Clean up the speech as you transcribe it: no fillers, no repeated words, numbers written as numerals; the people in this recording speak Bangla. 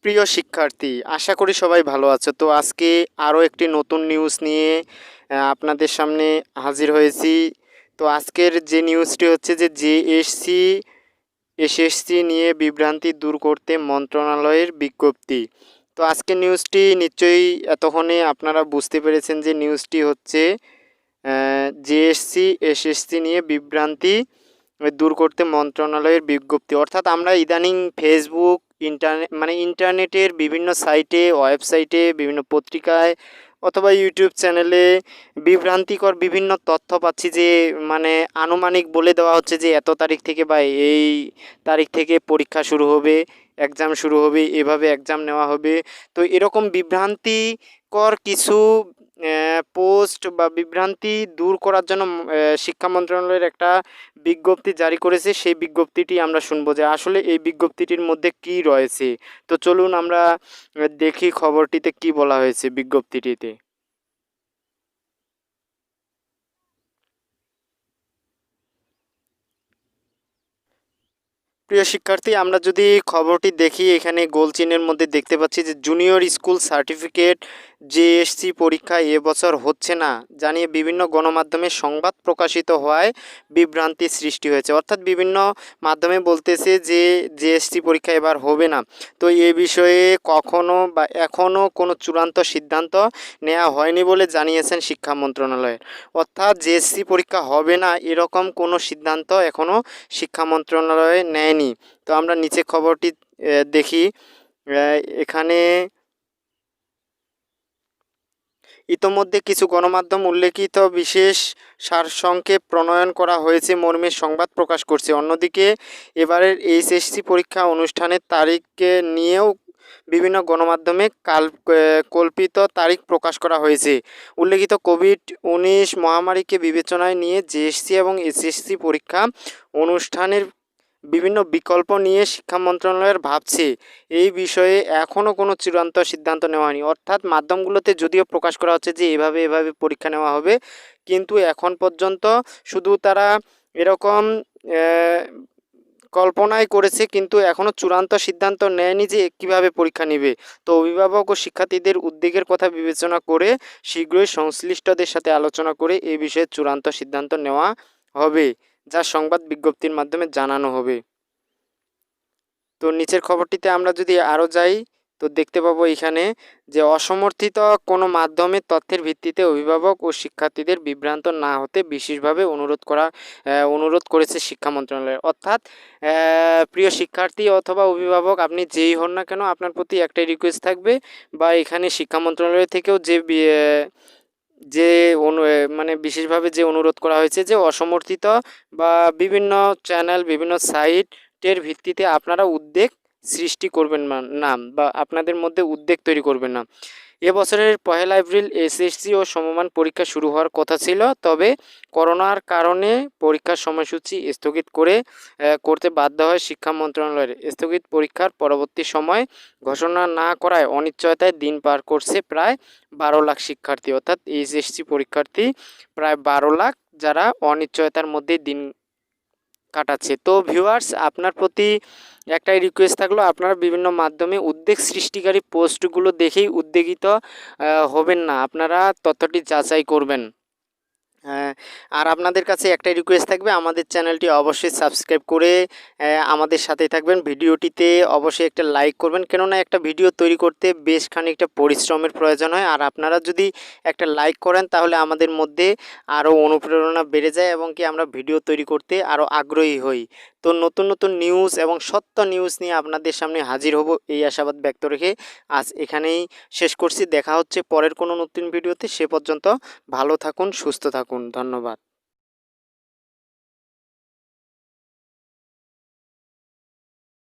প্রিয় শিক্ষার্থী, আশা করি সবাই ভালো আছো। তো আজকে আরও একটি নতুন নিউজ নিয়ে আপনাদের সামনে হাজির হয়েছি। তো আজকের যে নিউজটি হচ্ছে যে জেএসসি এসএসসি নিয়ে বিভ্রান্তি দূর করতে মন্ত্রণালয়ের বিজ্ঞপ্তি। তো আজকের নিউজটি নিশ্চয়ই এতক্ষণে আপনারা বুঝতে পেরেছেন যে নিউজটি হচ্ছে জেএসসি এসএসসি নিয়ে বিভ্রান্তি দূর করতে মন্ত্রণালয়ের বিজ্ঞপ্তি। অর্থাৎ আমরা ইদানিং ফেসবুক ইন্টারনেটের বিভিন্ন সাইটে, ওয়েবসাইটে, বিভিন্ন পত্রিকায় অথবা ইউটিউব চ্যানেলে বিভ্রান্তিকর বিভিন্ন তথ্য পাচ্ছি যে আনুমানিক বলে দেওয়া হচ্ছে যে এত তারিখ থেকে বা এই তারিখ থেকে পরীক্ষা শুরু হবে, এক্সাম শুরু হবে, এভাবে এক্সাম নেওয়া হবে। তো এরকম বিভ্রান্তিকর কিছু পোস্ট বা বিভ্রান্তি দূর করার জন্য শিক্ষা মন্ত্রণালয়ের একটা বিজ্ঞপ্তি জারি করেছে। সেই বিজ্ঞপ্তিটি আমরা শুনবো যে আসলে এই বিজ্ঞপ্তিটির মধ্যে কি রয়েছে। তো চলুন আমরা দেখি খবরটিতে কি বলা হয়েছে বিজ্ঞপ্তিটিতে। প্রিয় শিক্ষার্থী, আমরা যদি খবরটি দেখি, এখানে গোল চিহ্নের মধ্যে দেখতে পাচ্ছি যে জুনিয়র স্কুল সার্টিফিকেট জেএসসি পরীক্ষা এবছর হচ্ছে না জানিয়ে বিভিন্ন গণমাধ্যমে সংবাদ প্রকাশিত হওয়ায় বিভ্রান্তি সৃষ্টি হয়েছে। অর্থাৎ বিভিন্ন মাধ্যমে বলতেছে যে জেএসসি পরীক্ষা এবার হবে না। তো এ বিষয়ে কখনো বা এখনও কোনো চূড়ান্ত সিদ্ধান্ত নেওয়া হয়নি বলে জানিয়েছেন শিক্ষা মন্ত্রণালয়ের। অর্থাৎ জেএসসি পরীক্ষা হবে না এরকম কোনো সিদ্ধান্ত এখনও শিক্ষা মন্ত্রণালয়ে নেয়নি। তো আমরা নিচে খবরটি দেখি। এখানে ইতোমধ্যে কিছু গণমাধ্যম উল্লেখিত বিশেষ সারসংক্ষেপ প্রণয়ন করা হয়েছে মর্মে সংবাদ প্রকাশ করছে। অন্যদিকে এবারের এইচএসসি পরীক্ষা অনুষ্ঠানের তারিখকে নিয়েও বিভিন্ন গণমাধ্যমে কল্পিত তারিখ প্রকাশ করা হয়েছে। উল্লেখিত কোভিড-19 মহামারীকে বিবেচনায় নিয়ে জেএসসি এবং এসএসসি পরীক্ষা অনুষ্ঠানের বিভিন্ন বিকল্প নিয়ে শিক্ষা মন্ত্রণালয়ের ভাবছে। এই বিষয়ে এখনও কোনো চূড়ান্ত সিদ্ধান্ত নেওয়া হয়নি। অর্থাৎ মাধ্যমগুলোতে যদিও প্রকাশ করা হচ্ছে যে এভাবে পরীক্ষা নেওয়া হবে, কিন্তু এখন পর্যন্ত শুধু তারা এরকম কল্পনাই করেছে, কিন্তু এখনও চূড়ান্ত সিদ্ধান্ত নেয়নি যে কীভাবে পরীক্ষা নেবে। তো অভিভাবক ও শিক্ষার্থীদের উদ্বেগের কথা বিবেচনা করে শীঘ্রই সংশ্লিষ্টদের সাথে আলোচনা করে এ বিষয়ে চূড়ান্ত সিদ্ধান্ত নেওয়া হবে, যা সংবাদ বিজ্ঞপ্তির মাধ্যমে জানানো হবে। তো নিচের খবরটিতে আমরা যদি আরও যাই, তো দেখতে পাবো এখানে যে অসমর্থিত কোনো মাধ্যমের তথ্যের ভিত্তিতে অভিভাবক ও শিক্ষার্থীদের বিভ্রান্ত না হতে বিশেষভাবে অনুরোধ করেছে শিক্ষা মন্ত্রণালয়। অর্থাৎ প্রিয় শিক্ষার্থী অথবা অভিভাবক, আপনি যেই হন না কেন, আপনার প্রতি একটাই রিকোয়েস্ট থাকবে, বা এখানে শিক্ষা মন্ত্রণালয় থেকেও যে বিশেষভাবে যে অনুরোধ করা হয়েছে যে অসমর্থিত বা বিভিন্ন চ্যানেল, বিভিন্ন সাইটের ভিত্তিতে আপনারা উদ্বেগ সৃষ্টি করবেন না, বা আপনাদের মধ্যে উদ্বেগ তৈরি করবেন না। এবছরের 1 এপ্রিল এসএসসি ও সমমান পরীক্ষা শুরু হওয়ার কথা ছিল, তবে করোনার কারণে পরীক্ষার সময়সূচি স্থগিত করতে বাধ্য হয় শিক্ষা মন্ত্রণালয়ের। স্থগিত পরীক্ষার পরবর্তী সময় ঘোষণা না করায় অনিশ্চয়তায় দিন পার করছে প্রায় 12 লাখ শিক্ষার্থী। অর্থাৎ এইচএসসি পরীক্ষার্থী প্রায় 12 লাখ, যারা অনিশ্চয়তার মধ্যে দিন কাটাচ্ছে। তো ভিউয়ার্স, আপনার প্রতি একটাই রিকোয়েস্ট থাকলো, আপনারা বিভিন্ন মাধ্যমে উদ্বেগ সৃষ্টিকারী পোস্টগুলো দেখেই উদ্বেগিত হবেন না, আপনারা তথ্যটি যাচাই করবেন। আর আপনাদের কাছে একটাই রিকোয়েস্ট থাকবে, আমাদের চ্যানেলটি অবশ্যই সাবস্ক্রাইব করে আমাদের সাথেই থাকবেন। ভিডিওটিতে অবশ্যই একটা লাইক করবেন, কেননা একটা ভিডিও তৈরি করতে বেশ খানিকটা পরিশ্রমের প্রয়োজন হয়। আর আপনারা যদি একটা লাইক করেন তাহলে আমাদের মধ্যে আরও অনুপ্রেরণা বেড়ে যায় এবং কি আমরা ভিডিও তৈরি করতে আরও আগ্রহী হই। তো নতুন নতুন নিউজ এবং সত্য নিউজ নিয়ে আপনাদের সামনে হাজির হব এই আশাবাদ ব্যক্ত রেখে আজ এখানেই শেষ করছি। দেখা হচ্ছে পরের কোনো নতুন ভিডিওতে। সে পর্যন্ত ভালো থাকুন, সুস্থ থাকুন। ধন্যবাদ।